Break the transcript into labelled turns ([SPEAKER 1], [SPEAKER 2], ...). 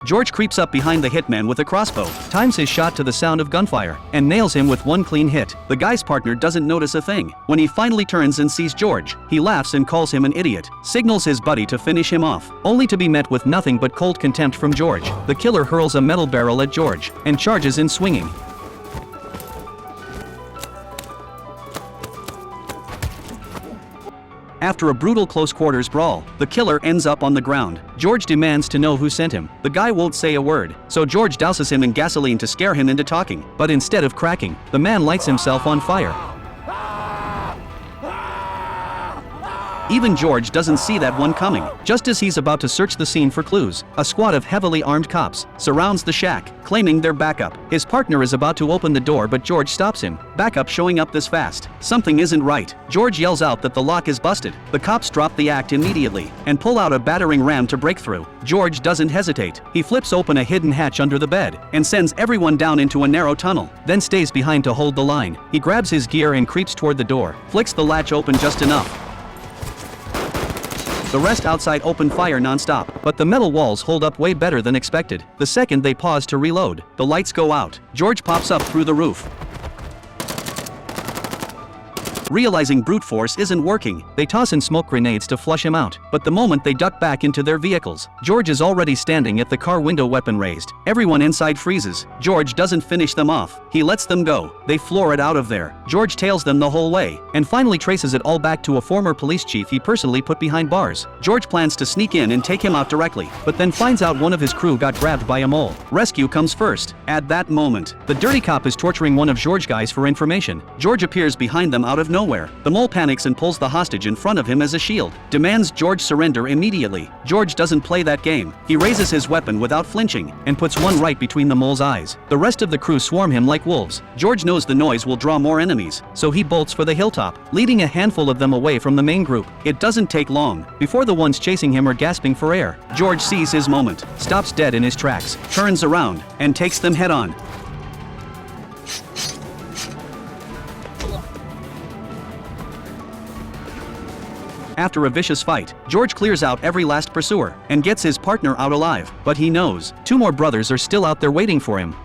[SPEAKER 1] George creeps up behind the hitman with a crossbow, times his shot to the sound of gunfire, and nails him with one clean hit. The guy's partner doesn't notice a thing. When he finally turns and sees George, he laughs and calls him an idiot, signals his buddy to finish him off, only to be met with nothing but cold contempt from George. The killer hurls a metal barrel at George, and charges in swinging. After a brutal close-quarters brawl, the killer ends up on the ground. George demands to know who sent him. The guy won't say a word, so George douses him in gasoline to scare him into talking. But instead of cracking, the man lights himself on fire. Even George doesn't see that one coming. Just as he's about to search the scene for clues, a squad of heavily armed cops surrounds the shack, claiming their backup. His partner is about to open the door, but George stops him. Backup showing up this fast. Something isn't right. George yells out that the lock is busted. The cops drop the act immediately and pull out a battering ram to break through. George doesn't hesitate. He flips open a hidden hatch under the bed and sends everyone down into a narrow tunnel, then stays behind to hold the line. He grabs his gear and creeps toward the door, flicks the latch open just enough. The rest outside open fire non-stop, but the metal walls hold up way better than expected. The second they pause to reload, the lights go out. George pops up through the roof. Realizing brute force isn't working, they toss in smoke grenades to flush him out. But the moment they duck back into their vehicles, George is already standing at the car window, weapon raised. Everyone inside freezes. George doesn't finish them off. He lets them go. They floor it out of there. George tails them the whole way, and finally traces it all back to a former police chief he personally put behind bars. George plans to sneak in and take him out directly, but then finds out one of his crew got grabbed by a mole. Rescue comes first. At that moment, the dirty cop is torturing one of George's guys for information. George appears behind them out of nowhere. The mole panics and pulls the hostage in front of him as a shield, demands George surrender immediately. George doesn't play that game. He raises his weapon without flinching and puts one right between the mole's eyes. The rest of the crew swarm him like wolves. George knows the noise will draw more enemies, so he bolts for the hilltop, leading a handful of them away from the main group. It doesn't take long before the ones chasing him are gasping for air. George sees his moment, stops dead in his tracks, turns around, and takes them head on. After a vicious fight, George clears out every last pursuer and gets his partner out alive. But he knows 2 more brothers are still out there waiting for him.